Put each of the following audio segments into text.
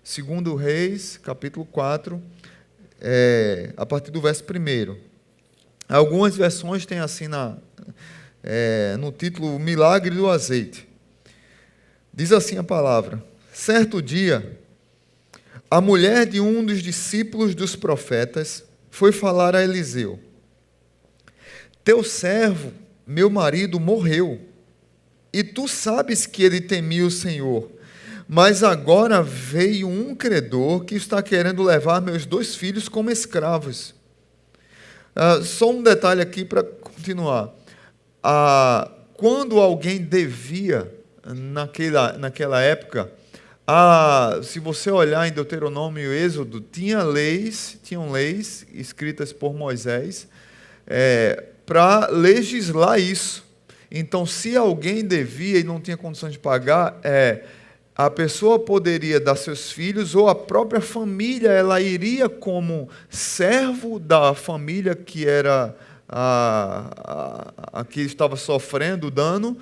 2 Reis, capítulo 4, a partir do verso 1. Algumas versões têm assim no título, o milagre do azeite. Diz assim a palavra: certo dia, a mulher de um dos discípulos dos profetas foi falar a Eliseu: teu servo, meu marido, morreu, e tu sabes que ele temia o Senhor, mas agora veio um credor que está querendo levar meus 2 filhos como escravos. Só um detalhe aqui para continuar. Quando alguém devia, naquela época, se você olhar em Deuteronômio e Êxodo, tinham leis escritas por Moisés para legislar isso. Então, se alguém devia e não tinha condições de pagar, a pessoa poderia dar seus filhos, ou a própria família, ela iria como servo da família que era a que estava sofrendo o dano,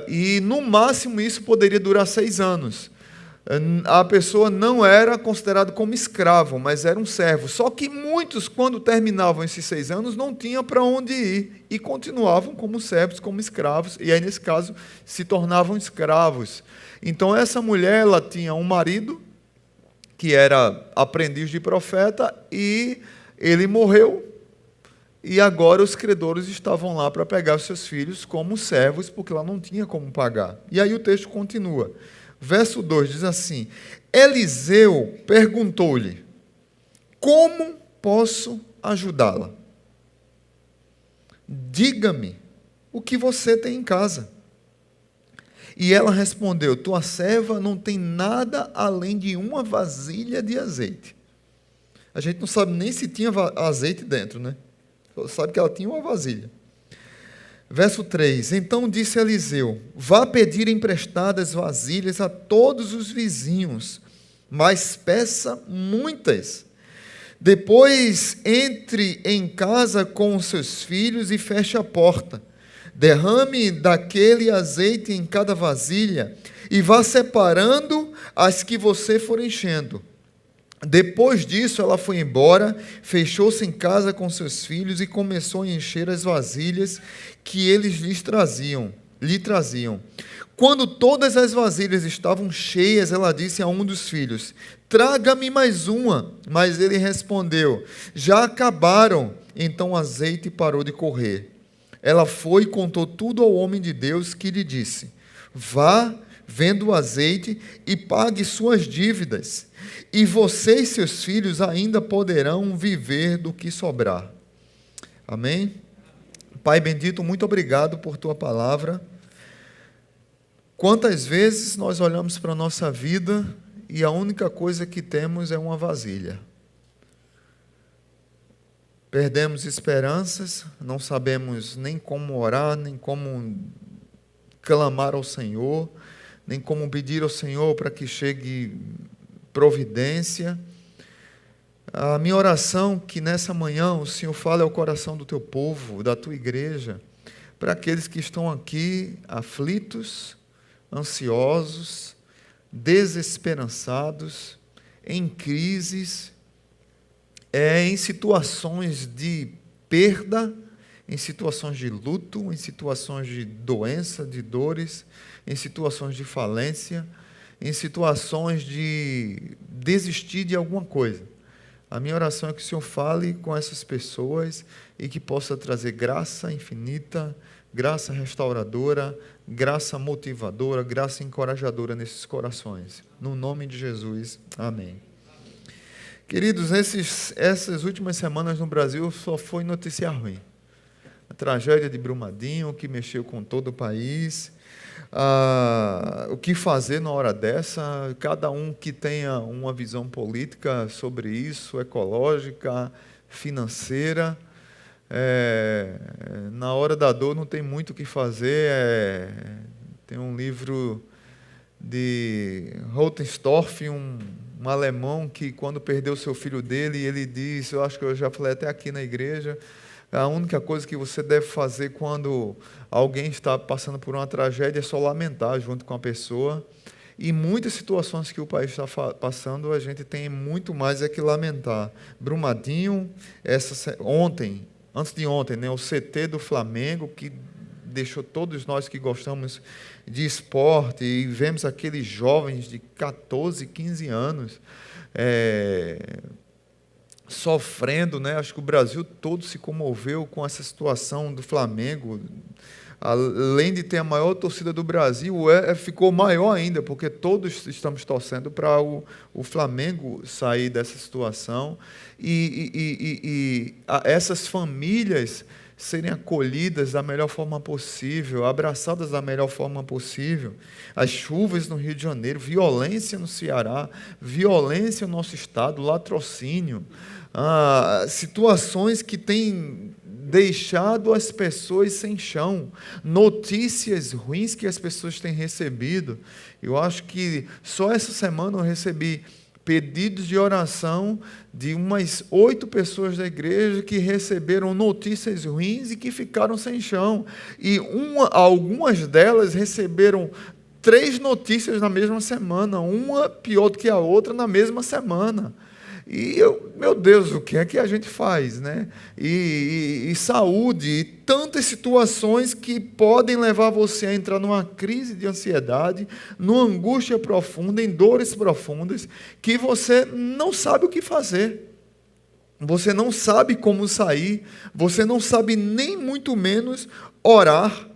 e no máximo isso poderia durar 6 anos. A pessoa não era considerada como escravo, mas era um servo. Só que muitos, quando terminavam esses 6 anos, não tinham para onde ir e continuavam como servos, como escravos, e aí, nesse caso, se tornavam escravos. Então, essa mulher, ela tinha um marido que era aprendiz de profeta e ele morreu, e agora os credores estavam lá para pegar os seus filhos como servos, porque ela não tinha como pagar. E aí o texto continua. Verso 2 diz assim: Eliseu perguntou-lhe: como posso ajudá-la? Diga-me o que você tem em casa. E ela respondeu: tua serva não tem nada além de uma vasilha de azeite. A gente não sabe nem se tinha azeite dentro, né? Só sabe que ela tinha uma vasilha. Verso 3: então disse Eliseu: vá pedir emprestadas vasilhas a todos os vizinhos, mas peça muitas. Depois entre em casa com os seus filhos e feche a porta. Derrame daquele azeite em cada vasilha e vá separando as que você for enchendo. Depois disso, ela foi embora, fechou-se em casa com seus filhos e começou a encher as vasilhas que eles lhe traziam. Quando todas as vasilhas estavam cheias, ela disse a um dos filhos: traga-me mais uma. Mas ele respondeu: já acabaram. Então o azeite parou de correr. Ela foi e contou tudo ao homem de Deus, que lhe disse: vá, venda o azeite e pague suas dívidas, e você e seus filhos ainda poderão viver do que sobrar. Amém? Pai bendito, muito obrigado por tua palavra. Quantas vezes nós olhamos para a nossa vida e a única coisa que temos é uma vasilha. Perdemos esperanças, não sabemos nem como orar, nem como clamar ao Senhor, nem como pedir ao Senhor para que chegue providência. A minha oração é que nessa manhã o Senhor fale ao coração do teu povo, da tua igreja, para aqueles que estão aqui aflitos, ansiosos, desesperançados, em crises, em situações de perda, em situações de luto, em situações de doença, de dores, em situações de falência, em situações de desistir de alguma coisa. A minha oração é que o Senhor fale com essas pessoas e que possa trazer graça infinita, graça restauradora, graça motivadora, graça encorajadora nesses corações. No nome de Jesus, amém. Queridos, essas últimas semanas no Brasil só foi notícia ruim. A tragédia de Brumadinho, que mexeu com todo o país. O que fazer na hora dessa? Cada um que tenha uma visão política sobre isso, ecológica, financeira. Na hora da dor não tem muito o que fazer. Tem um livro de Rotenstorff, um alemão que, quando perdeu seu filho dele, ele disse, eu acho que eu já falei até aqui na igreja, a única coisa que você deve fazer quando alguém está passando por uma tragédia é só lamentar junto com a pessoa E muitas situações que o país está passando, a gente tem muito mais que lamentar. Brumadinho, ontem, antes de ontem, né, o CT do Flamengo, que deixou todos nós que gostamos de esporte, e vemos aqueles jovens de 14, 15 anos sofrendo, né? Acho que o Brasil todo se comoveu com essa situação do Flamengo. Além de ter a maior torcida do Brasil, ficou maior ainda, porque todos estamos torcendo para o Flamengo sair dessa situação e essas famílias serem acolhidas da melhor forma possível, abraçadas da melhor forma possível. As chuvas no Rio de Janeiro, violência no Ceará, violência no nosso estado, latrocínio, situações que têm deixado as pessoas sem chão, notícias ruins que as pessoas têm recebido. Eu acho que só essa semana eu recebi pedidos de oração de umas 8 pessoas da igreja que receberam notícias ruins e que ficaram sem chão. E algumas delas receberam 3 notícias na mesma semana, uma pior do que a outra na mesma semana. E meu Deus, o que é que a gente faz, né? E saúde, e tantas situações que podem levar você a entrar numa crise de ansiedade, numa angústia profunda, em dores profundas, que você não sabe o que fazer. Você não sabe como sair, você não sabe nem muito menos orar.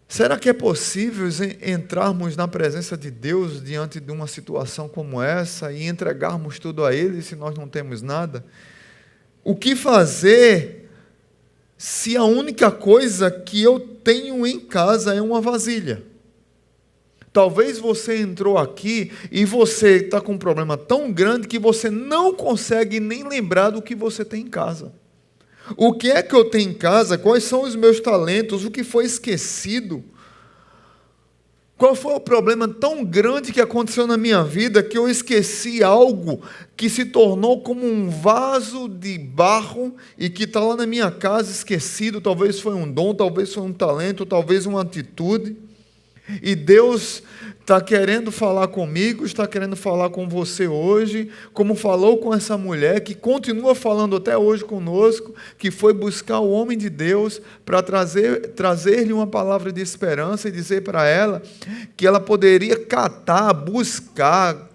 Será que é possível entrarmos na presença de Deus diante de uma situação como essa e entregarmos tudo a Ele se nós não temos nada? O que fazer se a única coisa que eu tenho em casa é uma vasilha? Talvez você entrou aqui e você está com um problema tão grande que você não consegue nem lembrar do que você tem em casa. O que é que eu tenho em casa? Quais são os meus talentos? O que foi esquecido? Qual foi o problema tão grande que aconteceu na minha vida que eu esqueci algo que se tornou como um vaso de barro e que está lá na minha casa esquecido? Talvez foi um dom, talvez foi um talento, talvez uma atitude. E Deus está querendo falar comigo, está querendo falar com você hoje, como falou com essa mulher, que continua falando até hoje conosco, que foi buscar o homem de Deus para trazer-lhe uma palavra de esperança e dizer para ela que ela poderia catar, buscar,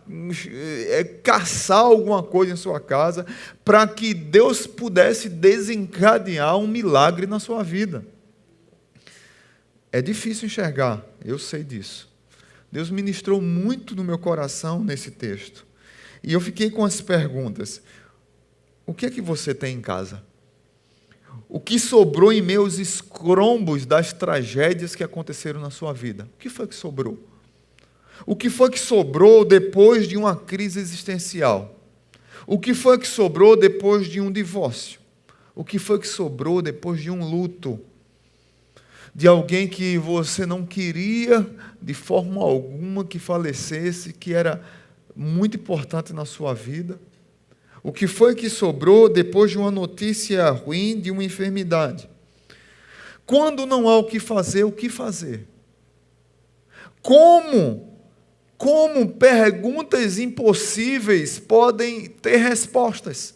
caçar alguma coisa em sua casa, para que Deus pudesse desencadear um milagre na sua vida. É difícil enxergar, eu sei disso. Deus ministrou muito no meu coração nesse texto. E eu fiquei com as perguntas. O que é que você tem em casa? O que sobrou em meus escombros das tragédias que aconteceram na sua vida? O que foi que sobrou? O que foi que sobrou depois de uma crise existencial? O que foi que sobrou depois de um divórcio? O que foi que sobrou depois de um luto? De alguém que você não queria de forma alguma que falecesse, que era muito importante na sua vida? O que foi que sobrou depois de uma notícia ruim, de uma enfermidade? Quando não há o que fazer, o que fazer? Como perguntas impossíveis podem ter respostas?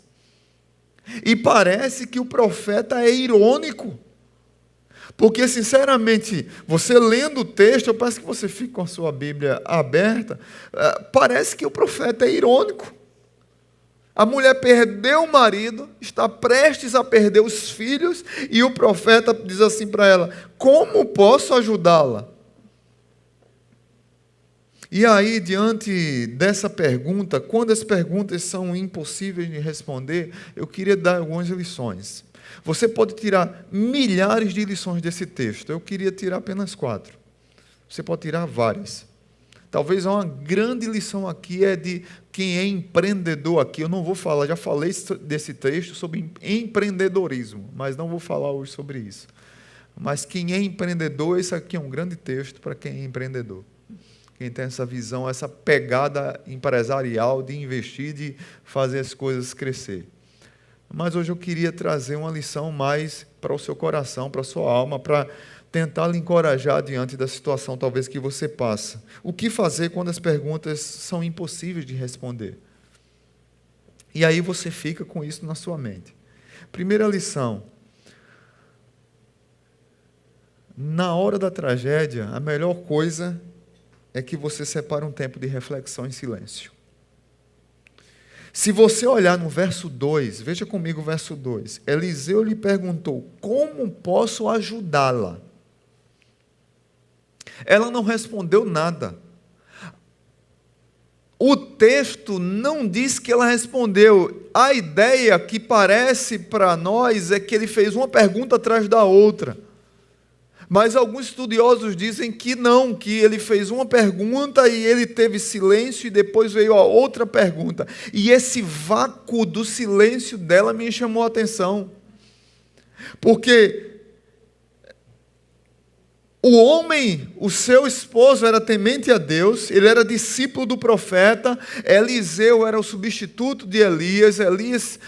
E parece que o profeta é irônico. Porque, sinceramente, você lendo o texto, eu peço que você fique com a sua Bíblia aberta, parece que o profeta é irônico. A mulher perdeu o marido, está prestes a perder os filhos, e o profeta diz assim para ela: como posso ajudá-la? E aí, diante dessa pergunta, quando as perguntas são impossíveis de responder, eu queria dar algumas lições. Você pode tirar milhares de lições desse texto. Eu queria tirar apenas 4. Você pode tirar várias. Talvez uma grande lição aqui é de quem é empreendedor aqui. Eu não vou falar, já falei desse texto sobre empreendedorismo, mas não vou falar hoje sobre isso. Mas quem é empreendedor, esse aqui é um grande texto para quem é empreendedor. Quem tem essa visão, essa pegada empresarial de investir, de fazer as coisas crescer. Mas hoje eu queria trazer uma lição mais para o seu coração, para a sua alma, para tentar lhe encorajar diante da situação talvez que você passa. O que fazer quando as perguntas são impossíveis de responder? E aí você fica com isso na sua mente. Primeira lição. Na hora da tragédia, a melhor coisa é que você separe um tempo de reflexão em silêncio. Se você olhar no verso 2, veja comigo o verso 2. Eliseu lhe perguntou: como posso ajudá-la? Ela não respondeu nada. O texto não diz que ela respondeu. A ideia que parece para nós é que ele fez uma pergunta atrás da outra. Mas alguns estudiosos dizem que não, que ele fez uma pergunta e ele teve silêncio e depois veio a outra pergunta. E esse vácuo do silêncio dela me chamou a atenção. Porque o homem, o seu esposo, era temente a Deus, ele era discípulo do profeta, Eliseu era o substituto de Elias, Elias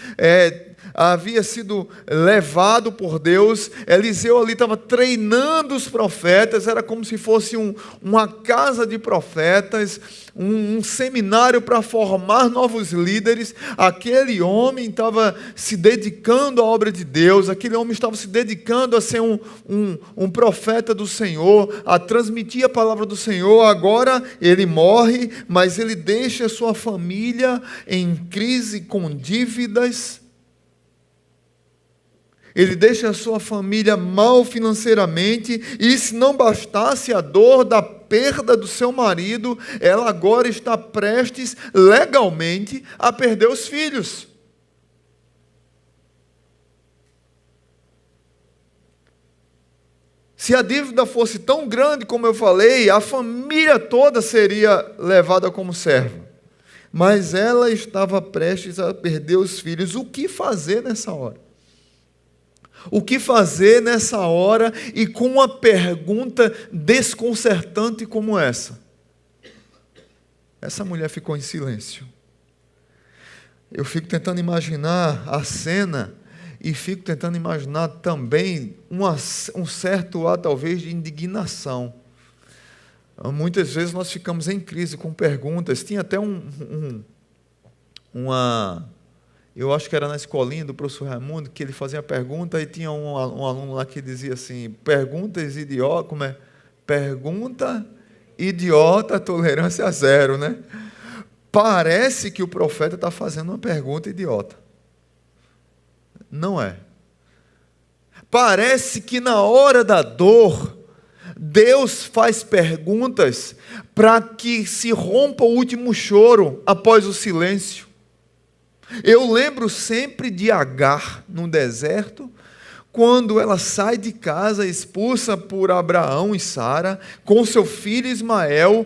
havia sido levado por Deus, Eliseu ali estava treinando os profetas, era como se fosse uma casa de profetas, um seminário para formar novos líderes. Aquele homem estava se dedicando à obra de Deus, aquele homem estava se dedicando a ser um profeta do Senhor, a transmitir a palavra do Senhor. Agora ele morre, mas ele deixa a sua família em crise com dívidas. Ele deixa a sua família mal financeiramente, e se não bastasse a dor da perda do seu marido, ela agora está prestes, legalmente, a perder os filhos. Se a dívida fosse tão grande como eu falei, a família toda seria levada como serva. Mas ela estava prestes a perder os filhos. O que fazer nessa hora? O que fazer nessa hora e com uma pergunta desconcertante como essa? Essa mulher ficou em silêncio. Eu fico tentando imaginar a cena e fico tentando imaginar também um certo ar, talvez, de indignação. Muitas vezes nós ficamos em crise com perguntas. Tinha até eu acho que era na escolinha do professor Raimundo, que ele fazia a pergunta e tinha um aluno lá que dizia assim: perguntas idiota, como é? Pergunta idiota, tolerância zero, né? Parece que o profeta está fazendo uma pergunta idiota. Não é. Parece que na hora da dor, Deus faz perguntas para que se rompa o último choro após o silêncio. Eu lembro sempre de Agar no deserto, quando ela sai de casa expulsa por Abraão e Sara, com seu filho Ismael,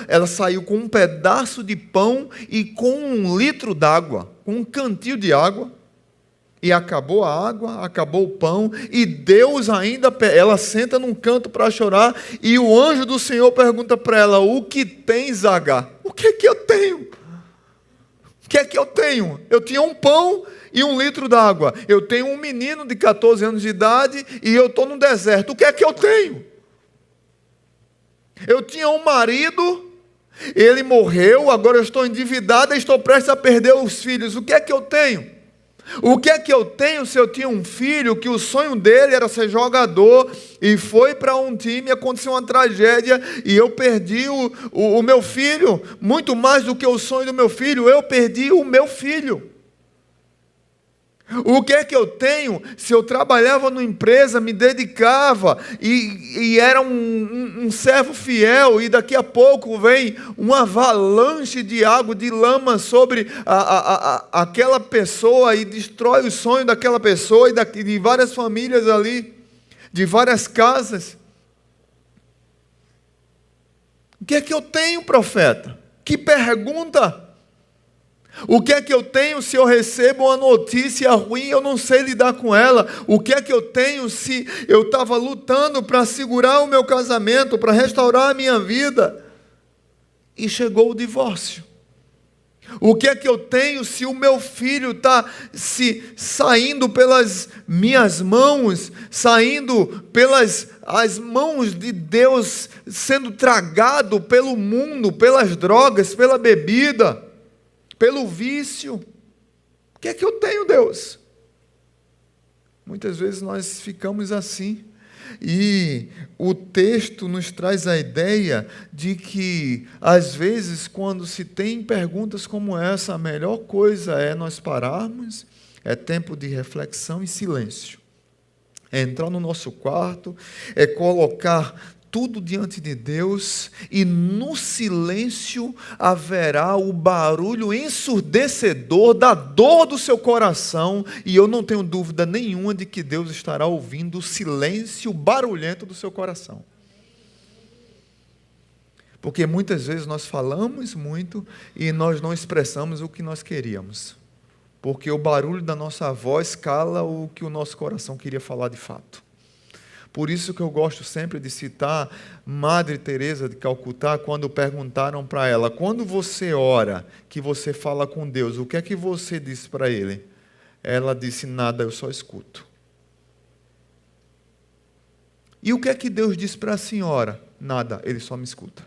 ela saiu com um pedaço de pão e com 1 litro d'água, com um cantil de água, e acabou a água, acabou o pão, e Deus ela senta num canto para chorar, e o anjo do Senhor pergunta para ela: o que tens, Agar? O que é que eu tenho? O que é que eu tenho? Eu tinha um pão e 1 litro d'água. Eu tenho um menino de 14 anos de idade e eu estou no deserto. O que é que eu tenho? Eu tinha um marido, ele morreu, agora eu estou endividada e estou prestes a perder os filhos. O que é que eu tenho? O que é que eu tenho se eu tinha um filho que o sonho dele era ser jogador e foi para um time, aconteceu uma tragédia e eu perdi o meu filho? Muito mais do que o sonho do meu filho, eu perdi o meu filho. O que é que eu tenho se eu trabalhava numa empresa, me dedicava e era um servo fiel, e daqui a pouco vem uma avalanche de água, de lama sobre aquela pessoa e destrói o sonho daquela pessoa e de várias famílias ali, de várias casas? O que é que eu tenho, profeta? Que pergunta! O que é que eu tenho se eu recebo uma notícia ruim e eu não sei lidar com ela? O que é que eu tenho se eu estava lutando para segurar o meu casamento, para restaurar a minha vida, e chegou o divórcio? O que é que eu tenho se o meu filho está saindo pelas minhas mãos, saindo pelas as mãos de Deus, sendo tragado pelo mundo, pelas drogas, pela bebida, pelo vício? O que é que eu tenho, Deus? Muitas vezes nós ficamos assim. E o texto nos traz a ideia de que, às vezes, quando se tem perguntas como essa, a melhor coisa é nós pararmos, é tempo de reflexão e silêncio. É entrar no nosso quarto, é colocar tudo diante de Deus, e no silêncio haverá o barulho ensurdecedor da dor do seu coração, e eu não tenho dúvida nenhuma de que Deus estará ouvindo o silêncio barulhento do seu coração. Porque muitas vezes nós falamos muito e nós não expressamos o que nós queríamos, porque o barulho da nossa voz cala o que o nosso coração queria falar de fato. Por isso que eu gosto sempre de citar Madre Teresa de Calcutá, quando perguntaram para ela: quando você ora, que você fala com Deus, o que é que você diz para Ele? Ela disse: nada, eu só escuto. E o que é que Deus diz para a senhora? Nada, Ele só me escuta.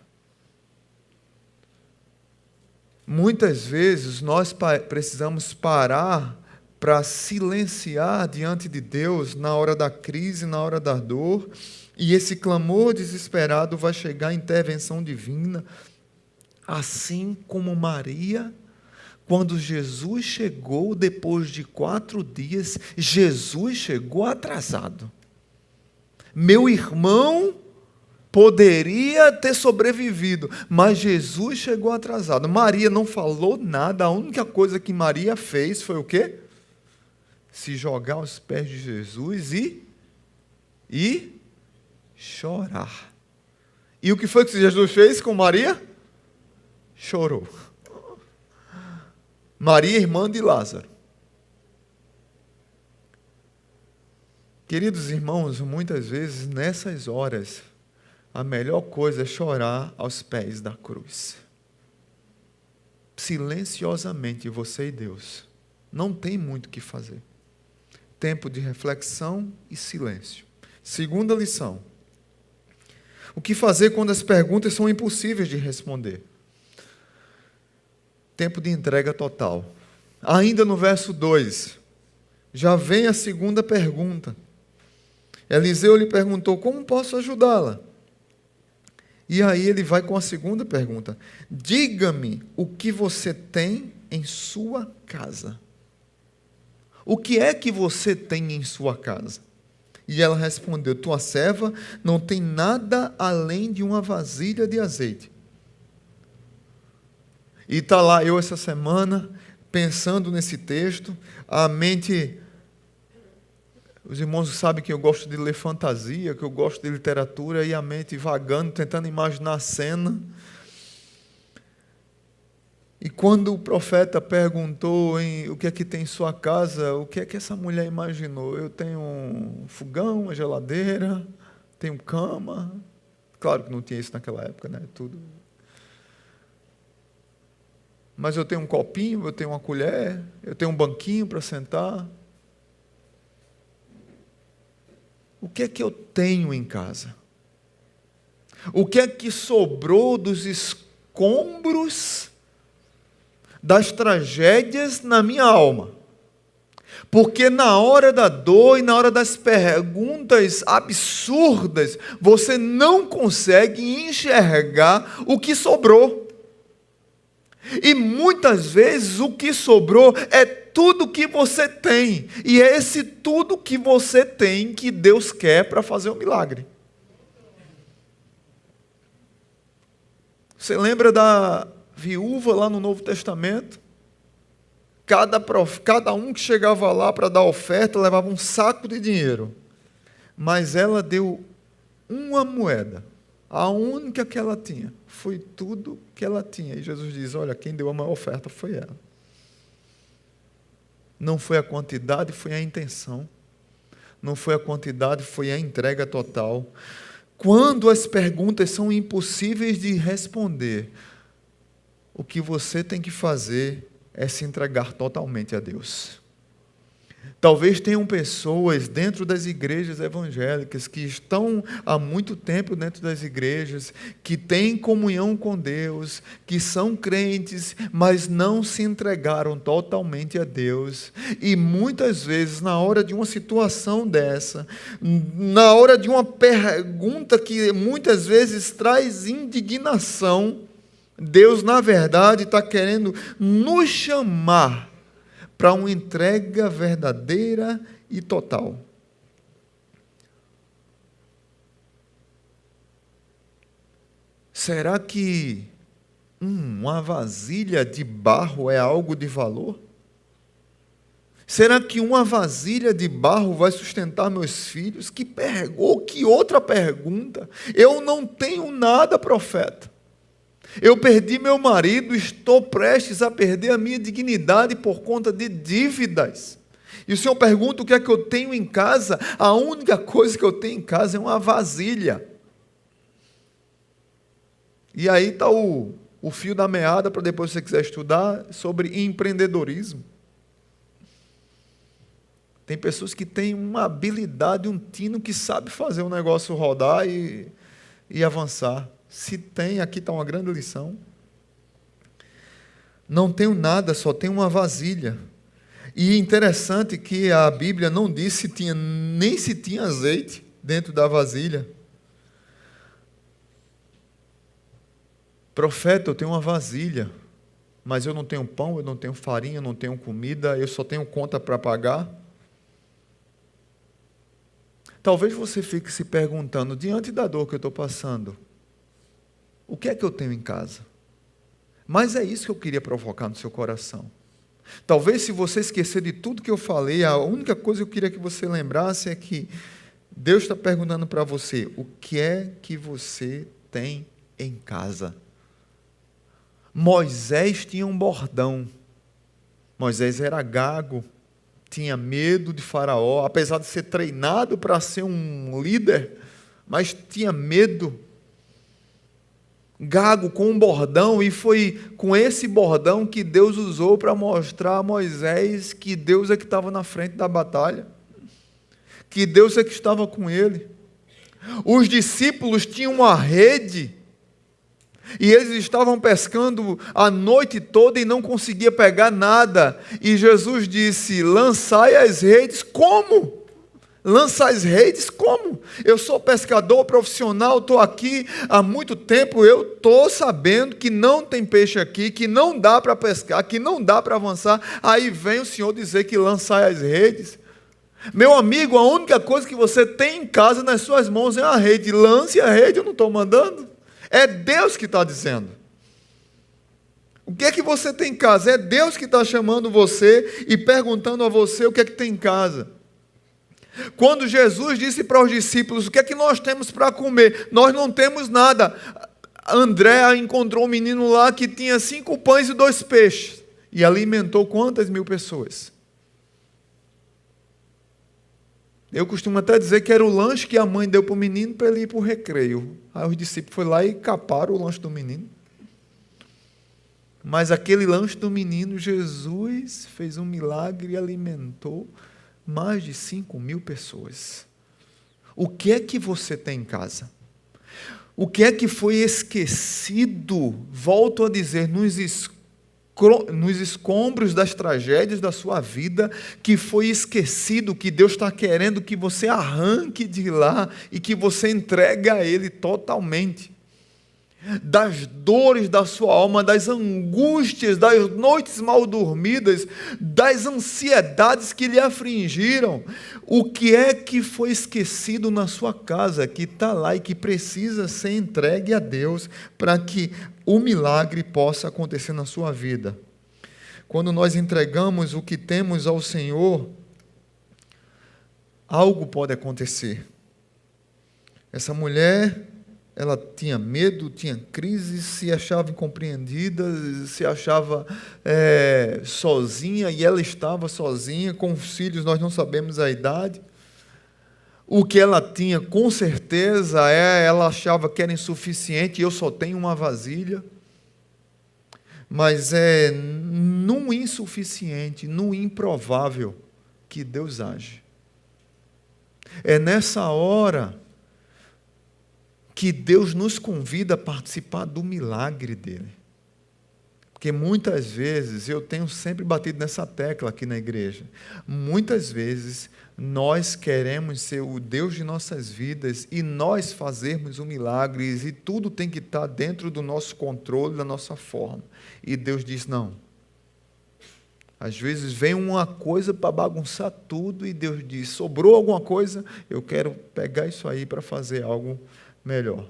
Muitas vezes nós precisamos parar para silenciar diante de Deus na hora da crise, na hora da dor, e esse clamor desesperado vai chegar à intervenção divina, assim como Maria, quando Jesus chegou depois de 4 dias, Jesus chegou atrasado. Meu irmão poderia ter sobrevivido, mas Jesus chegou atrasado. Maria não falou nada, a única coisa que Maria fez foi o quê? Se jogar aos pés de Jesus e chorar. E o que foi que Jesus fez com Maria? Chorou. Maria, irmã de Lázaro. Queridos irmãos, muitas vezes nessas horas, a melhor coisa é chorar aos pés da cruz. Silenciosamente, você e Deus. Não tem muito o que fazer. Tempo de reflexão e silêncio. Segunda lição. O que fazer quando as perguntas são impossíveis de responder? Tempo de entrega total. Ainda no verso 2, já vem a segunda pergunta. Eliseu lhe perguntou: como posso ajudá-la? E aí ele vai com a segunda pergunta: diga-me o que você tem em sua casa. O que é que você tem em sua casa? E ela respondeu: tua serva não tem nada além de uma vasilha de azeite. E está lá eu essa semana, pensando nesse texto, a mente... Os irmãos sabem que eu gosto de ler fantasia, que eu gosto de literatura, e a mente vagando, tentando imaginar a cena. E quando o profeta perguntou o que é que tem em sua casa, o que é que essa mulher imaginou? Eu tenho um fogão, uma geladeira, tenho cama. Claro que não tinha isso naquela época, né? Tudo. Mas eu tenho um copinho, eu tenho uma colher, eu tenho um banquinho para sentar. O que é que eu tenho em casa? O que é que sobrou dos escombros das tragédias na minha alma? Porque na hora da dor e na hora das perguntas absurdas, você não consegue enxergar o que sobrou. E muitas vezes o que sobrou é tudo que você tem. E é esse tudo que você tem que Deus quer para fazer um milagre. Você lembra da viúva lá no Novo Testamento? Cada um que chegava lá para dar oferta levava um saco de dinheiro. Mas ela deu uma moeda. A única que ela tinha. Foi tudo que ela tinha. E Jesus diz: olha, quem deu a maior oferta foi ela. Não foi a quantidade, foi a intenção. Não foi a quantidade, foi a entrega total. Quando as perguntas são impossíveis de responder, o que você tem que fazer é se entregar totalmente a Deus. Talvez tenham pessoas dentro das igrejas evangélicas que estão há muito tempo dentro das igrejas, que têm comunhão com Deus, que são crentes, mas não se entregaram totalmente a Deus. E muitas vezes, na hora de uma situação dessa, na hora de uma pergunta que muitas vezes traz indignação, Deus, na verdade, está querendo nos chamar para uma entrega verdadeira e total. Será que uma vasilha de barro é algo de valor? Será que uma vasilha de barro vai sustentar meus filhos? Que outra pergunta? Eu não tenho nada, profeta. Eu perdi meu marido, estou prestes a perder a minha dignidade por conta de dívidas. E o Senhor pergunta o que é que eu tenho em casa? A única coisa que eu tenho em casa é uma vasilha. E aí está o fio da meada para depois se você quiser estudar sobre empreendedorismo. Tem pessoas que têm uma habilidade, um tino que sabe fazer o negócio rodar e avançar. Se tem, aqui está uma grande lição. Não tenho nada, só tenho uma vasilha. E interessante que a Bíblia não diz nem se tinha azeite dentro da vasilha. Profeta, eu tenho uma vasilha, mas eu não tenho pão, eu não tenho farinha, eu não tenho comida, eu só tenho conta para pagar. Talvez você fique se perguntando, diante da dor que eu estou passando, o que é que eu tenho em casa? Mas é isso que eu queria provocar no seu coração. Talvez, se você esquecer de tudo que eu falei, a única coisa que eu queria que você lembrasse é que Deus está perguntando para você, o que é que você tem em casa? Moisés tinha um bordão. Moisés era gago, tinha medo de Faraó, apesar de ser treinado para ser um líder, mas tinha medo. Gago com um bordão, e foi com esse bordão que Deus usou para mostrar a Moisés que Deus é que estava na frente da batalha, que Deus é que estava com ele. Os discípulos tinham uma rede, e eles estavam pescando a noite toda e não conseguiam pegar nada, e Jesus disse, lançai as redes. Como? Lança as redes? Como? Eu sou pescador profissional, estou aqui há muito tempo, eu estou sabendo que não tem peixe aqui, que não dá para pescar, que não dá para avançar. Aí vem o Senhor dizer que lançai as redes. Meu amigo, a única coisa que você tem em casa nas suas mãos é a rede. Lance a rede, eu não estou mandando. É Deus que está dizendo. O que é que você tem em casa? É Deus que está chamando você e perguntando a você o que é que tem em casa. Quando Jesus disse para os discípulos, o que é que nós temos para comer? Nós não temos nada. André encontrou um menino lá que tinha 5 pães e 2 peixes. E alimentou quantas mil pessoas? Eu costumo até dizer que era o lanche que a mãe deu para o menino para ele ir para o recreio. Aí os discípulos foram lá e caparam o lanche do menino. Mas aquele lanche do menino, Jesus fez um milagre e alimentou mais de 5 mil pessoas. O que é que você tem em casa? O que é que foi esquecido, volto a dizer, nos escombros das tragédias da sua vida, que foi esquecido, que Deus está querendo que você arranque de lá e que você entregue a Ele totalmente? Das dores da sua alma, das angústias, das noites mal dormidas, das ansiedades que lhe afligiram. O que é que foi esquecido na sua casa, que está lá e que precisa ser entregue a Deus para que o milagre possa acontecer na sua vida? Quando nós entregamos o que temos ao Senhor, algo pode acontecer. Essa mulher, ela tinha medo, tinha crise, se achava incompreendida, se achava sozinha, e ela estava sozinha, com os filhos, nós não sabemos a idade. O que ela tinha, com certeza, ela achava que era insuficiente, eu só tenho uma vasilha. mas é no insuficiente, no improvável que Deus age. É nessa hora que Deus nos convida a participar do milagre dele. Porque muitas vezes, eu tenho sempre batido nessa tecla aqui na igreja, muitas vezes nós queremos ser o Deus de nossas vidas e nós fazermos o milagre e tudo tem que estar dentro do nosso controle, da nossa forma. E Deus diz não. Às vezes vem uma coisa para bagunçar tudo e Deus diz, sobrou alguma coisa, eu quero pegar isso aí para fazer algo melhor.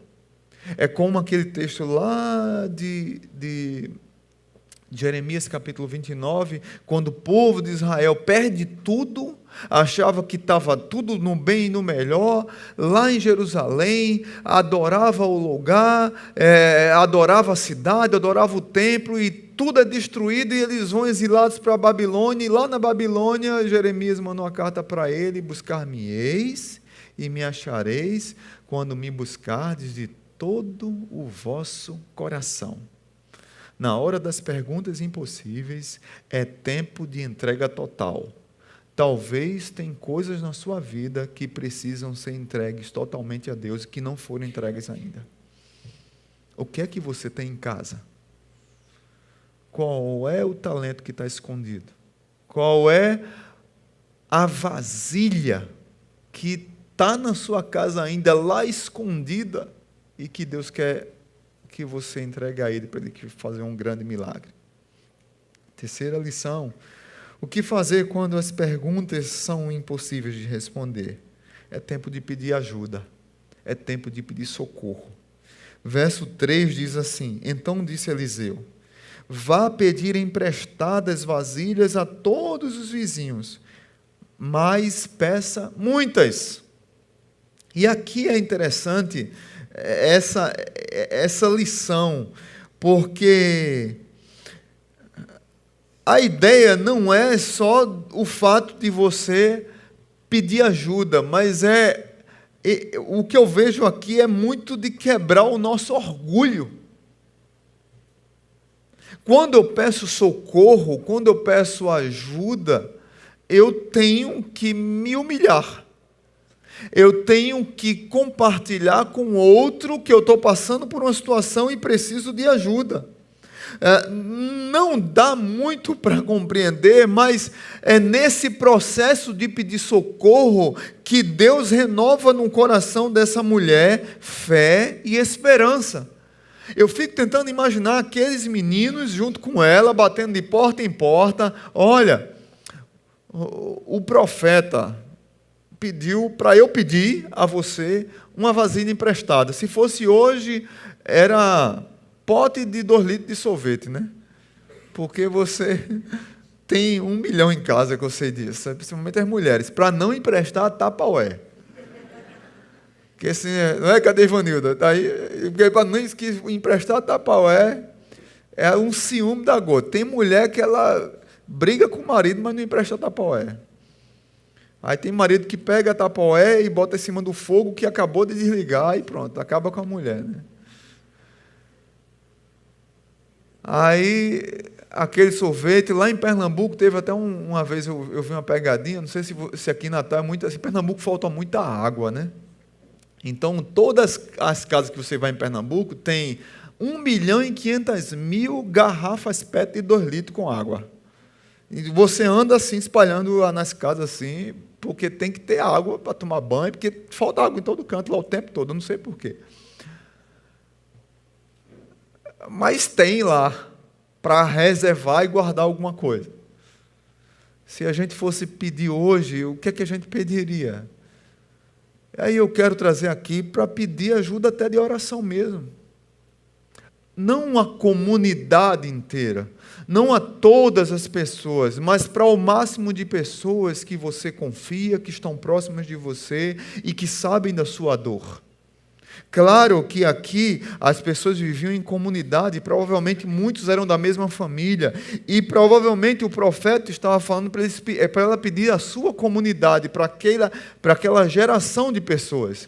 É como aquele texto lá de Jeremias capítulo 29, quando o povo de Israel perde tudo, achava que estava tudo no bem e no melhor, lá em Jerusalém, adorava o lugar, adorava a cidade, adorava o templo, e tudo é destruído, e eles vão exilados para a Babilônia, e lá na Babilônia, Jeremias mandou uma carta para ele, buscar-me-eis e me achareis, quando me buscardes de todo o vosso coração. Na hora das perguntas impossíveis, é tempo de entrega total. Talvez tem coisas na sua vida que precisam ser entregues totalmente a Deus e que não foram entregues ainda. O que é que você tem em casa? Qual é o talento que está escondido? Qual é a vasilha que está na sua casa ainda, lá escondida, e que Deus quer que você entregue a Ele para Ele fazer um grande milagre? Terceira lição: o que fazer quando as perguntas são impossíveis de responder? É tempo de pedir ajuda, é tempo de pedir socorro. Verso 3 diz assim: então disse Eliseu, vá pedir emprestadas vasilhas a todos os vizinhos, mas peça muitas. E aqui é interessante essa lição, porque a ideia não é só o fato de você pedir ajuda, mas o que eu vejo aqui é muito de quebrar o nosso orgulho. Quando eu peço socorro, quando eu peço ajuda, eu tenho que me humilhar. Eu tenho que compartilhar com o outro que eu estou passando por uma situação e preciso de ajuda. Não dá muito para compreender, mas é nesse processo de pedir socorro que Deus renova no coração dessa mulher fé e esperança. Eu fico tentando imaginar aqueles meninos junto com ela, batendo de porta em porta. Olha, o profeta pediu para eu pedir a você uma vasilha emprestada. Se fosse hoje, era pote de 2 litros de sorvete, né? Porque você tem 1 milhão em casa, que eu sei disso, principalmente as mulheres, para não emprestar Tupperware. Porque assim, não é? Cadê Ivanilda? Daí, para não emprestar Tupperware, é um ciúme da gota. Tem mulher que ela briga com o marido, mas não empresta Tupperware. Aí tem marido que pega a Tupperware e bota em cima do fogo que acabou de desligar e pronto, acaba com a mulher, né? Aí, aquele sorvete, lá em Pernambuco, teve até uma vez, eu vi uma pegadinha, não sei se aqui em Natal é muito assim, em Pernambuco falta muita água, né? Então, todas as casas que você vai em Pernambuco, tem 1.500.000 garrafas PET de 2 litros com água. E você anda assim, espalhando nas casas assim, porque tem que ter água para tomar banho, porque falta água em todo canto, lá o tempo todo, eu não sei porquê. Mas tem lá, para reservar e guardar alguma coisa. Se a gente fosse pedir hoje, o que é que a gente pediria? Aí eu quero trazer aqui para pedir ajuda até de oração mesmo. Não a comunidade inteira, não a todas as pessoas, mas para o máximo de pessoas que você confia, que estão próximas de você e que sabem da sua dor. Claro que aqui as pessoas viviam em comunidade, provavelmente muitos eram da mesma família, e provavelmente o profeta estava falando para ela pedir a sua comunidade, para aquela geração de pessoas.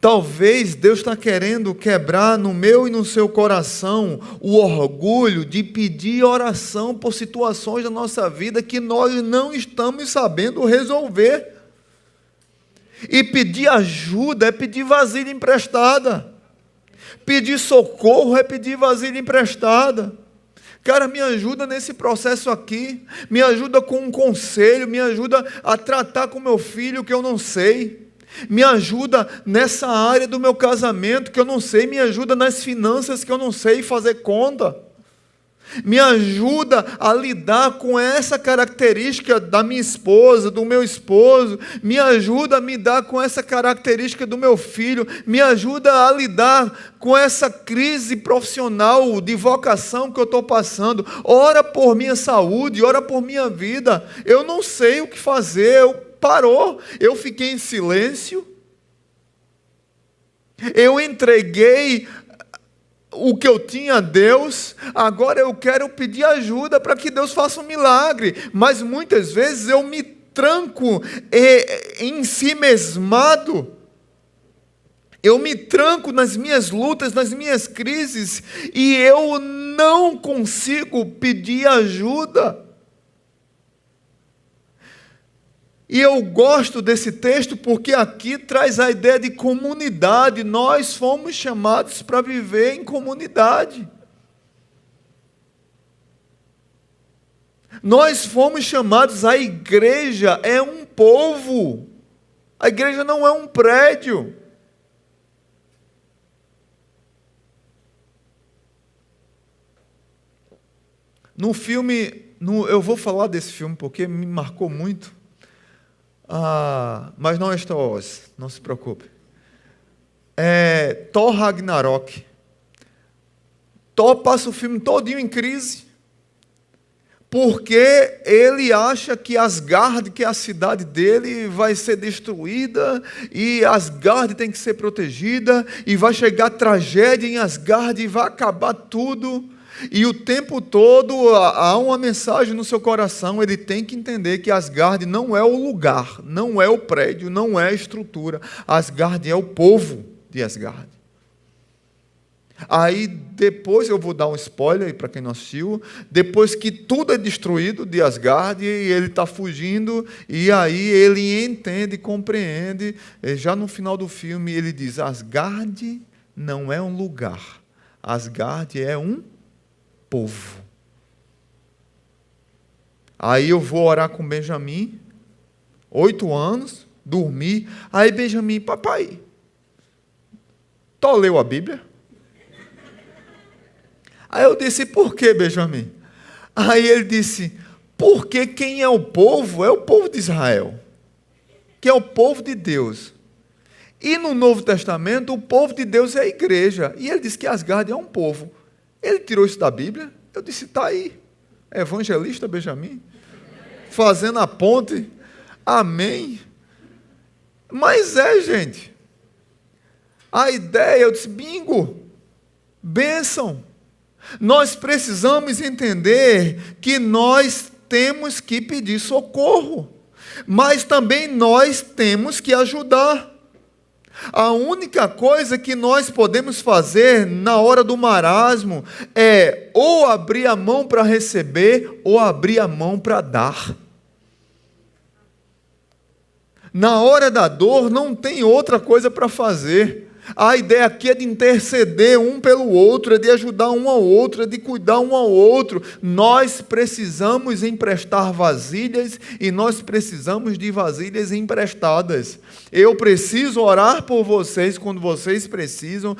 Talvez Deus está querendo quebrar no meu e no seu coração o orgulho de pedir oração por situações da nossa vida que nós não estamos sabendo resolver. E pedir ajuda é pedir vasilha emprestada. Pedir socorro é pedir vasilha emprestada. Cara, me ajuda nesse processo aqui. Me ajuda com um conselho. Me ajuda a tratar com meu filho que eu não sei. Me ajuda nessa área do meu casamento que eu não sei. Me ajuda nas finanças que eu não sei fazer conta. Me ajuda a lidar com essa característica da minha esposa, do meu esposo. Me ajuda a lidar com essa característica do meu filho. Me ajuda a lidar com essa crise profissional de vocação que eu estou passando. Ora por minha saúde, ora por minha vida. Eu não sei o que fazer. Parou. Eu fiquei em silêncio. Eu entreguei o que eu tinha a Deus, agora eu quero pedir ajuda para que Deus faça um milagre, mas muitas vezes eu me tranco em si mesmado, eu me tranco nas minhas lutas, nas minhas crises, e eu não consigo pedir ajuda. E eu gosto desse texto porque aqui traz a ideia de comunidade. Nós fomos chamados para viver em comunidade. Nós fomos chamados, a igreja é um povo. A igreja não é um prédio. No filme, eu vou falar desse filme porque me marcou muito. Mas não é Star Wars, não se preocupe. É Thor Ragnarok. Thor passa o filme todinho em crise, porque ele acha que Asgard, que é a cidade dele, vai ser destruída, e Asgard tem que ser protegida, e vai chegar tragédia em Asgard, e vai acabar tudo. E o tempo todo há uma mensagem no seu coração, ele tem que entender que Asgard não é o lugar, não é o prédio, não é a estrutura. Asgard é o povo de Asgard. Aí depois, eu vou dar um spoiler para quem não assistiu, depois que tudo é destruído de Asgard, e ele está fugindo, e aí ele entende, compreende, já no final do filme ele diz, Asgard não é um lugar, Asgard é um povo. Aí eu vou orar com Benjamin, 8 anos, dormir. Aí Benjamin, papai, tu leu a Bíblia? Aí eu disse, por que, Benjamin? Aí ele disse, porque quem é o povo de Israel, que é o povo de Deus. E no Novo Testamento, o povo de Deus é a igreja. E ele disse que Asgard é um povo. Ele tirou isso da Bíblia? Eu disse, está aí. Evangelista Benjamin, fazendo a ponte. Amém. Mas gente, a ideia, eu disse, bingo, bênção. Nós precisamos entender que nós temos que pedir socorro, mas também nós temos que ajudar. A única coisa que nós podemos fazer na hora do marasmo é ou abrir a mão para receber ou abrir a mão para dar. Na hora da dor não tem outra coisa para fazer. A ideia aqui é de interceder um pelo outro, é de ajudar um ao outro, é de cuidar um ao outro. Nós precisamos emprestar vasilhas e nós precisamos de vasilhas emprestadas. Eu preciso orar por vocês quando vocês precisam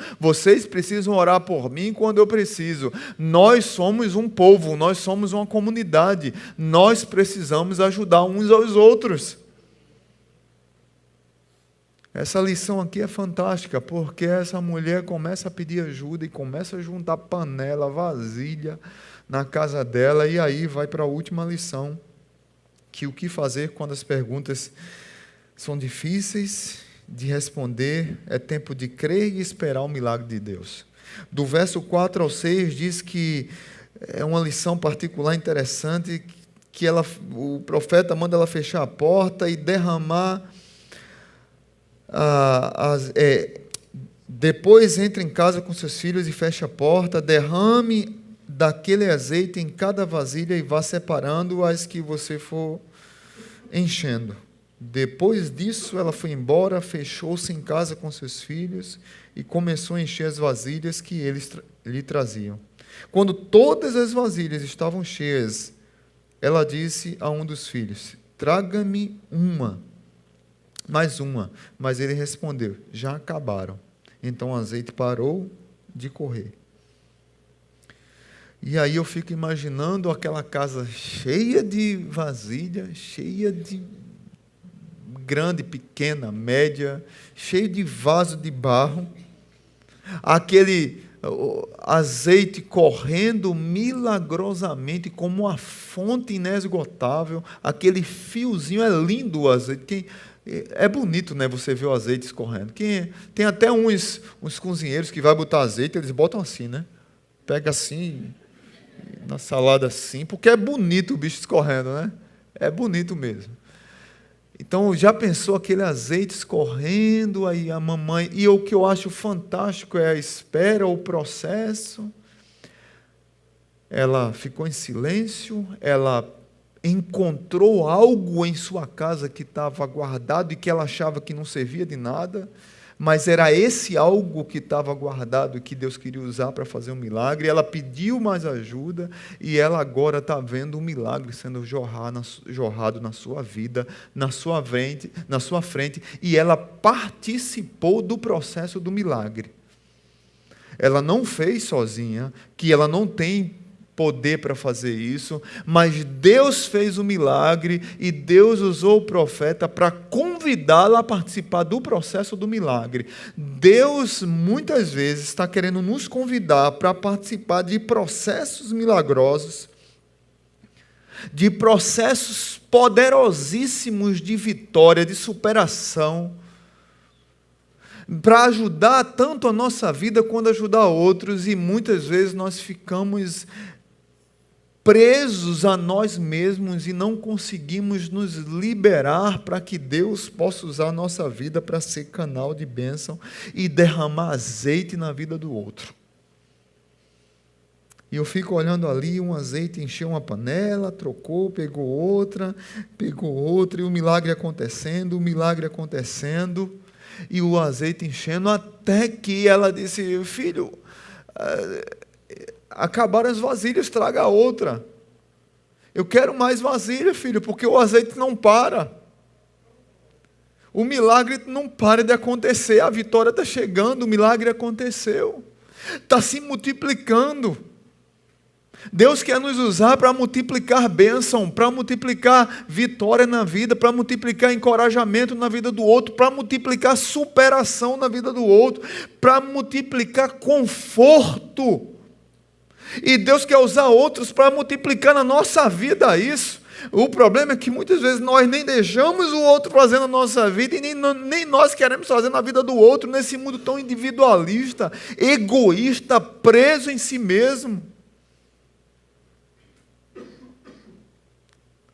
orar por mim quando eu preciso. Nós somos um povo, nós somos uma comunidade, nós precisamos ajudar uns aos outros. Essa lição aqui é fantástica, porque essa mulher começa a pedir ajuda e começa a juntar panela, vasilha na casa dela, e aí vai para a última lição, que o que fazer quando as perguntas são difíceis de responder, é tempo de crer e esperar o milagre de Deus. Do verso 4 ao 6 diz que é uma lição particular interessante, que o profeta manda ela fechar a porta e derramar Depois entre em casa com seus filhos e feche a porta, derrame daquele azeite em cada vasilha e vá separando as que você for enchendo. Depois disso, ela foi embora, fechou-se em casa com seus filhos e começou a encher as vasilhas que eles lhe traziam. Quando todas as vasilhas estavam cheias, ela disse a um dos filhos: traga-me mais uma. Mas ele respondeu: já acabaram. Então o azeite parou de correr. E aí eu fico imaginando aquela casa cheia de vasilha, cheia de grande, pequena, média, cheio de vaso de barro, aquele azeite correndo milagrosamente como uma fonte inesgotável, aquele fiozinho, é lindo o azeite. É bonito, né, você ver o azeite escorrendo. Tem até uns cozinheiros que vai botar azeite, eles botam assim, né? Pega assim, na salada assim, porque é bonito o bicho escorrendo, né? É bonito mesmo. Então, já pensou aquele azeite escorrendo, aí a mamãe... E o que eu acho fantástico é a espera, o processo. Ela ficou em silêncio, ela encontrou algo em sua casa que estava guardado e que ela achava que não servia de nada, mas era esse algo que estava guardado e que Deus queria usar para fazer um milagre. Ela pediu mais ajuda e ela agora está vendo um milagre sendo jorrado na sua vida, na sua frente, e ela participou do processo do milagre. Ela não fez sozinha, que ela não tem poder para fazer isso, mas Deus fez o milagre e Deus usou o profeta para convidá-la a participar do processo do milagre. Deus muitas vezes está querendo nos convidar para participar de processos milagrosos, de processos poderosíssimos de vitória, de superação, para ajudar tanto a nossa vida quanto ajudar outros, e muitas vezes nós ficamos presos a nós mesmos e não conseguimos nos liberar para que Deus possa usar a nossa vida para ser canal de bênção e derramar azeite na vida do outro. E eu fico olhando ali, um azeite encheu uma panela, trocou, pegou outra, e o milagre acontecendo, e o azeite enchendo, até que ela disse: filho, acabaram as vasilhas, traga outra. Eu quero mais vasilha, filho, porque o azeite não para. O milagre não para de acontecer, a vitória está chegando, o milagre aconteceu. Está se multiplicando. Deus quer nos usar para multiplicar bênção, para multiplicar vitória na vida, para multiplicar encorajamento na vida do outro, para multiplicar superação na vida do outro, para multiplicar conforto. E Deus quer usar outros para multiplicar na nossa vida isso. O problema é que muitas vezes nós nem deixamos o outro fazer na nossa vida e nem nós queremos fazer na vida do outro, nesse mundo tão individualista, egoísta, preso em si mesmo.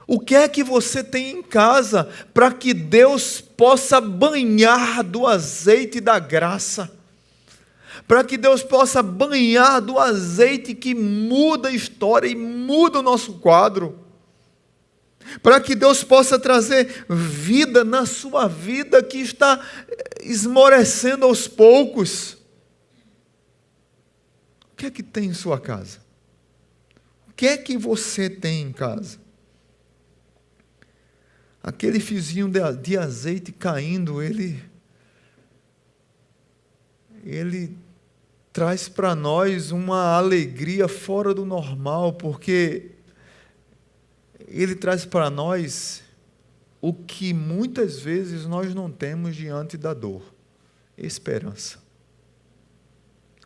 O que é que você tem em casa para que Deus possa banhar do azeite da graça? Para que Deus possa banhar do azeite que muda a história e muda o nosso quadro. Para que Deus possa trazer vida na sua vida que está esmorecendo aos poucos. O que é que tem em sua casa? O que é que você tem em casa? Aquele fiozinho de azeite caindo, ele traz para nós uma alegria fora do normal, porque ele traz para nós o que muitas vezes nós não temos diante da dor: esperança.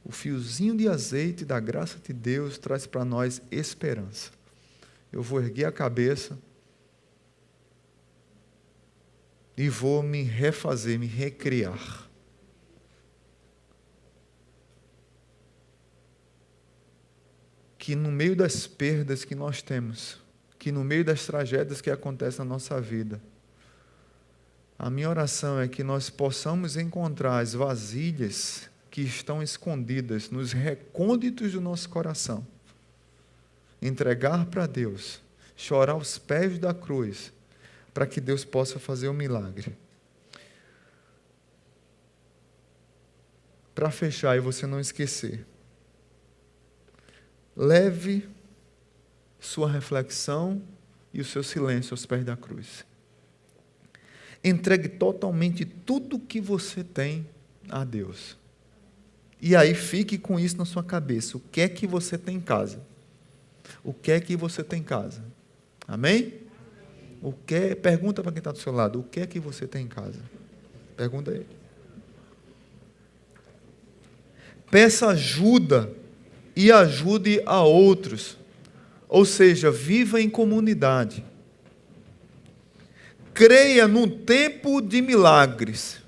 O fiozinho de azeite da graça de Deus traz para nós esperança. Eu vou erguer a cabeça e vou me refazer, me recriar. Que no meio das perdas que nós temos, que no meio das tragédias que acontecem na nossa vida, a minha oração é que nós possamos encontrar as vasilhas que estão escondidas nos recônditos do nosso coração, entregar para Deus, chorar aos pés da cruz, para que Deus possa fazer um milagre. Para fechar e você não esquecer, leve sua reflexão e o seu silêncio aos pés da cruz. Entregue totalmente tudo que você tem a Deus. E aí fique com isso na sua cabeça. O que é que você tem em casa? O que é que você tem em casa? Amém? Pergunta para quem está do seu lado. O que é que você tem em casa? Pergunta a ele. Peça ajuda e ajude a outros. Ou seja, viva em comunidade. Creia num tempo de milagres.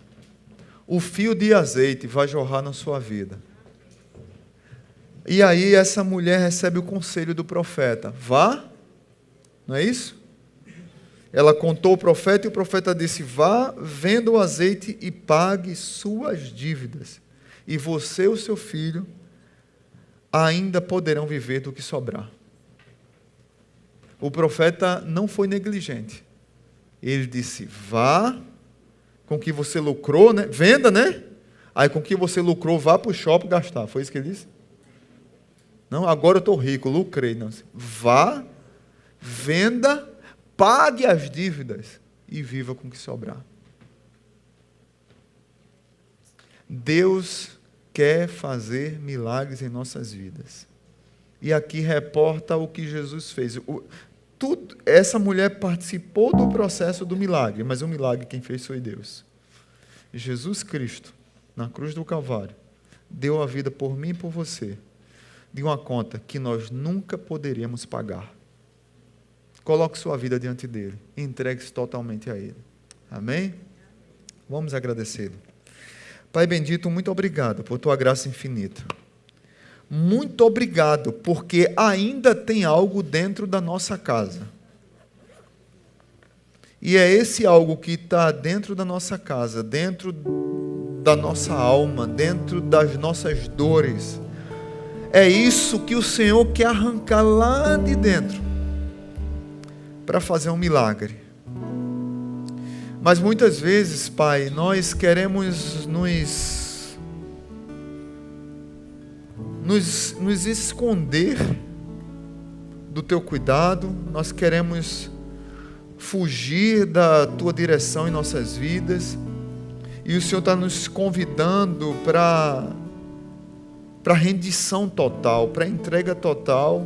O fio de azeite vai jorrar na sua vida. E aí essa mulher recebe o conselho do profeta. Vá, não é isso? Ela contou ao profeta e o profeta disse, vá, venda o azeite e pague suas dívidas. E você e o seu filho ainda poderão viver do que sobrar. O profeta não foi negligente. Ele disse, vá, com o que você lucrou, né? Venda, né? Aí com o que você lucrou, vá para o shopping gastar. Foi isso que ele disse? Não, agora eu estou rico, lucrei. Não. Vá, venda, pague as dívidas e viva com o que sobrar. Deus quer fazer milagres em nossas vidas. E aqui reporta o que Jesus fez. Essa mulher participou do processo do milagre, mas o milagre quem fez foi Deus. Jesus Cristo, na cruz do Calvário, deu a vida por mim e por você, de uma conta que nós nunca poderíamos pagar. Coloque sua vida diante dele e entregue-se totalmente a ele. Amém? Vamos agradecê-lo. Pai bendito, muito obrigado por tua graça infinita. Muito obrigado, porque ainda tem algo dentro da nossa casa. E é esse algo que está dentro da nossa casa, dentro da nossa alma, dentro das nossas dores. É isso que o Senhor quer arrancar lá de dentro, para fazer um milagre. Mas muitas vezes, Pai, nós queremos nos esconder do Teu cuidado, nós queremos fugir da Tua direção em nossas vidas, e o Senhor está nos convidando para rendição total, para entrega total.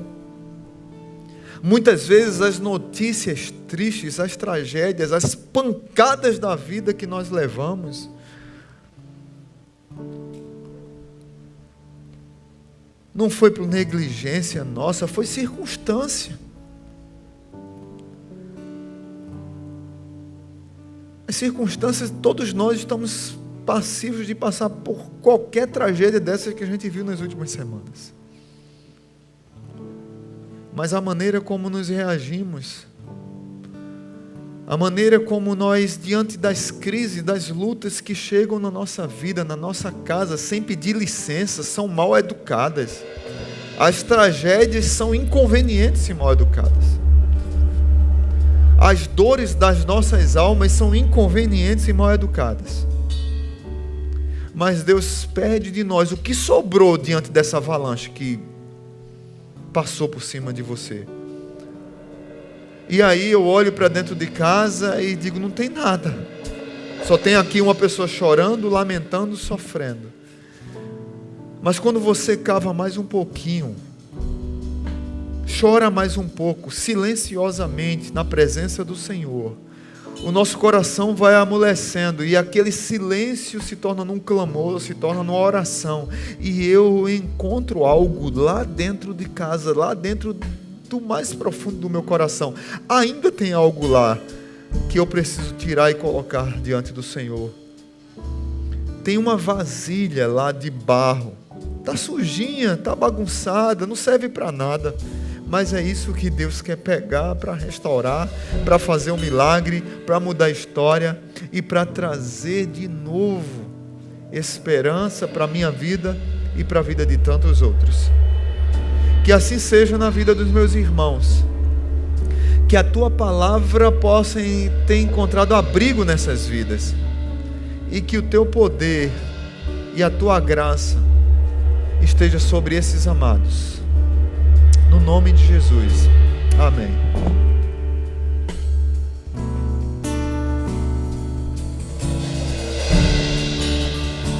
Muitas vezes as notícias tristes, as tragédias, as pancadas da vida que nós levamos, não foi por negligência nossa, foi circunstância. As circunstâncias, todos nós estamos passivos de passar por qualquer tragédia dessas que a gente viu nas últimas semanas. Mas a maneira como nos reagimos, a maneira como nós, diante das crises, das lutas que chegam na nossa vida, na nossa casa, sem pedir licença, são mal educadas. As tragédias são inconvenientes e mal educadas. As dores das nossas almas são inconvenientes e mal educadas. Mas Deus pede de nós o que sobrou diante dessa avalanche que passou por cima de você. E aí eu olho para dentro de casa e digo, não tem nada. Só tem aqui uma pessoa chorando, lamentando, sofrendo. Mas quando você cava mais um pouquinho, chora mais um pouco, silenciosamente, na presença do Senhor, o nosso coração vai amolecendo, e aquele silêncio se torna num clamor, se torna numa oração, e eu encontro algo lá dentro de casa, lá dentro do mais profundo do meu coração. Ainda tem algo lá que eu preciso tirar e colocar diante do Senhor. Tem uma vasilha lá de barro, está sujinha, está bagunçada, não serve para nada. Mas é isso que Deus quer pegar para restaurar, para fazer um milagre, para mudar a história e para trazer de novo esperança para a minha vida e para a vida de tantos outros. Que assim seja na vida dos meus irmãos. Que a tua palavra possa ter encontrado abrigo nessas vidas. E que o teu poder e a tua graça esteja sobre esses amados. No nome de Jesus. Amém.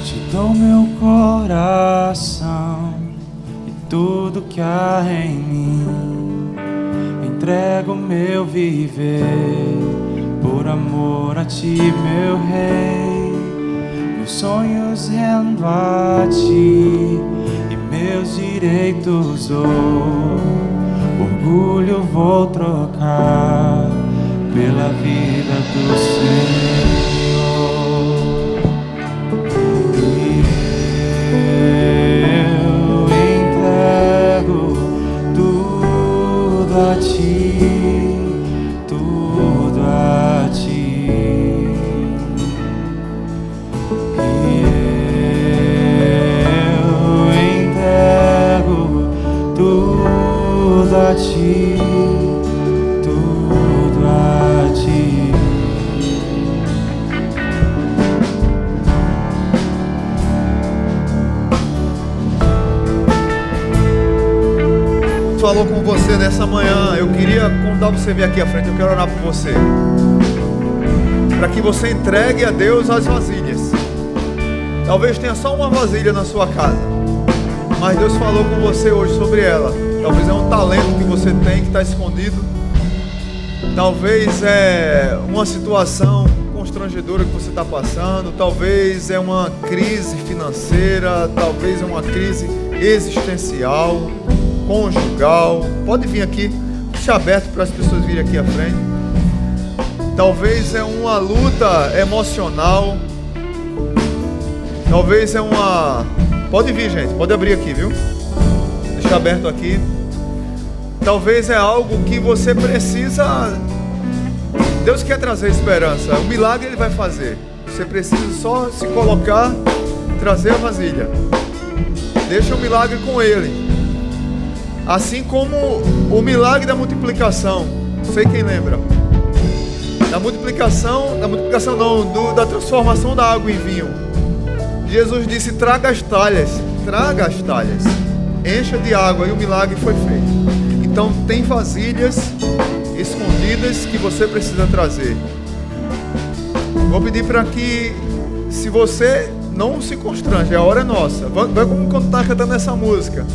Te dou meu coração e tudo que há em mim. Entrego meu viver por amor a ti, meu rei. Meus sonhos rendo a ti e meus direitos dou. Orgulho vou trocar pela vida do Senhor. E eu entrego tudo a ti, tudo a ti. Tudo a ti, tudo a ti. Falou com você nessa manhã. Eu queria convidar você a vir aqui à frente. Eu quero orar por você, para que você entregue a Deus as vasilhas. Talvez tenha só uma vasilha na sua casa, mas Deus falou com você hoje sobre ela. Talvez é um talento que você tem que está escondido. Talvez é uma situação constrangedora que você está passando. Talvez é uma crise financeira. Talvez é uma crise existencial, conjugal. Pode vir aqui, deixa aberto para as pessoas virem aqui à frente. Talvez é uma luta emocional. Talvez é uma... Pode vir, gente, pode abrir aqui, viu? Deixa aberto aqui. Talvez é algo que você precisa. Deus quer trazer esperança. O milagre Ele vai fazer. Você precisa só se colocar, trazer a vasilha. Deixa o milagre com Ele. Assim como o milagre da multiplicação. Não sei quem lembra. Da multiplicação não, da transformação da água em vinho. Jesus disse: traga as talhas. Traga as talhas. Encha de água, e o milagre foi feito. Então tem vasilhas escondidas que você precisa trazer. Vou pedir para que, se você não se constrange, a hora é nossa. Vai como quando está cantando essa música.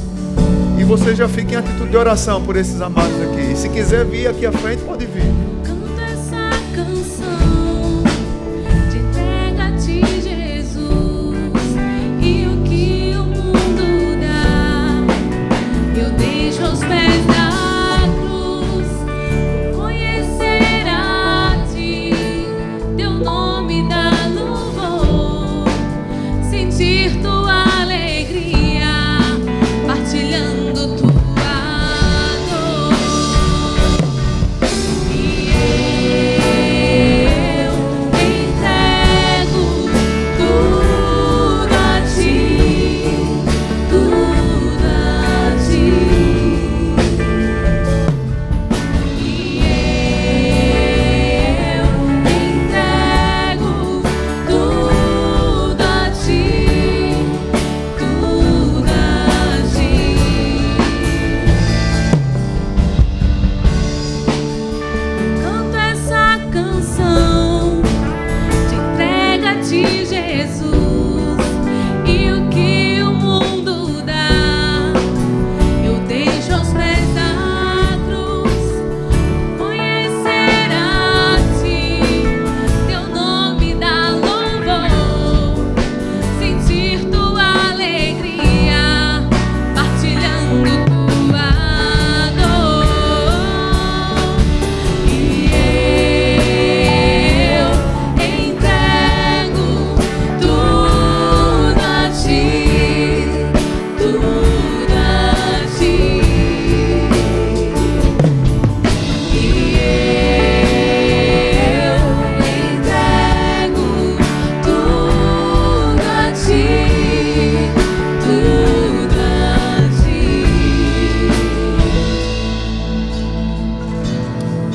E você já fica em atitude de oração por esses amados aqui. E se quiser vir aqui à frente, pode vir. Canta essa canção de entrega a ti, Jesus. E o que o mundo dá, eu deixo aos pés da cruz. Vou conhecer a ti, teu nome dá louvor, sentir tua alegria, partilhando tua dor. E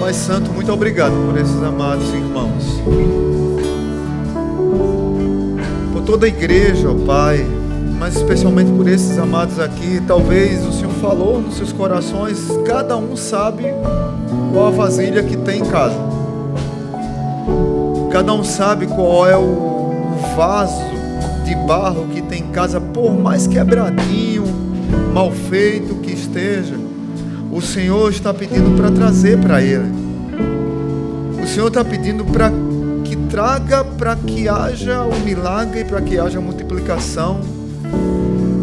Pai Santo, muito obrigado por esses amados irmãos, por toda a igreja, ó Pai, mas especialmente por esses amados aqui. Talvez o Senhor falou nos seus corações, cada um sabe qual a vasilha que tem em casa, cada um sabe qual é o vaso de barro que tem em casa, por mais quebradinho, mal feito que esteja. O Senhor está pedindo para trazer para Ele. O Senhor está pedindo para que traga, para que haja o milagre, para que haja a multiplicação,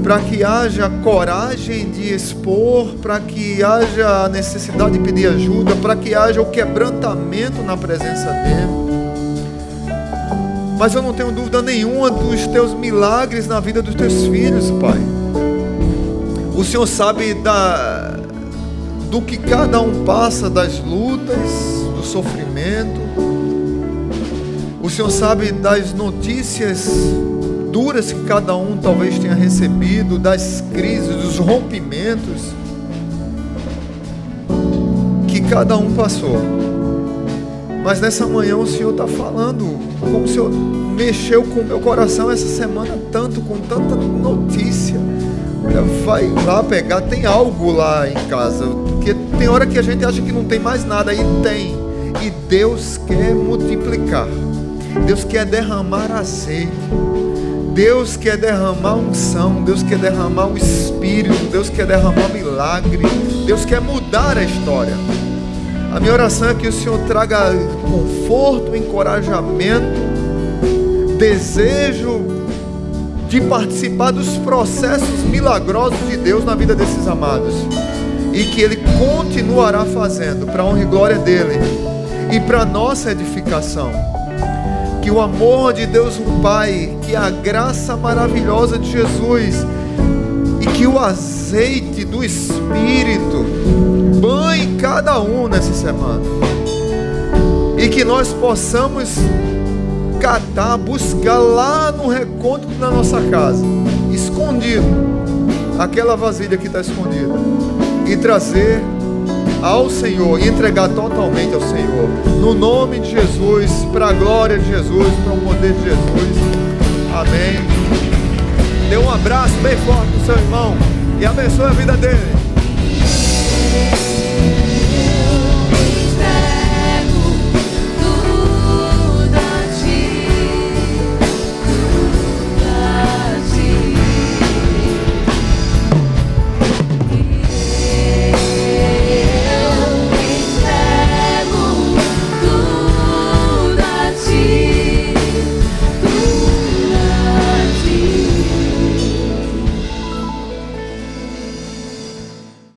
para que haja coragem de expor, para que haja a necessidade de pedir ajuda, para que haja o quebrantamento na presença dEle. Mas eu não tenho dúvida nenhuma dos teus milagres na vida dos teus filhos, Pai. O Senhor sabe do que cada um passa, das lutas, do sofrimento. O Senhor sabe das notícias duras que cada um talvez tenha recebido, das crises, dos rompimentos que cada um passou. Mas nessa manhã o Senhor está falando, como o Senhor mexeu com o meu coração essa semana tanto, com tanta notícia. Olha, vai lá pegar, tem algo lá em casa, porque tem hora que a gente acha que não tem mais nada, e tem. E Deus quer multiplicar, Deus quer derramar azeite, Deus quer derramar unção, Deus quer derramar o Espírito, Deus quer derramar milagre, Deus quer mudar a história. A minha oração é que o Senhor traga conforto, encorajamento, desejo de participar dos processos milagrosos de Deus na vida desses amados, e que Ele continuará fazendo para a honra e glória dEle e para a nossa edificação. Que o amor de Deus o Pai, que a graça maravilhosa de Jesus e que o azeite do Espírito banhe cada um nessa semana, e que nós possamos catar, buscar lá no recôndito da nossa casa, escondido, aquela vasilha que está escondida, e trazer ao Senhor, e entregar totalmente ao Senhor, no nome de Jesus, para a glória de Jesus, para o poder de Jesus. Amém. Dê um abraço bem forte no seu irmão e abençoe a vida dele.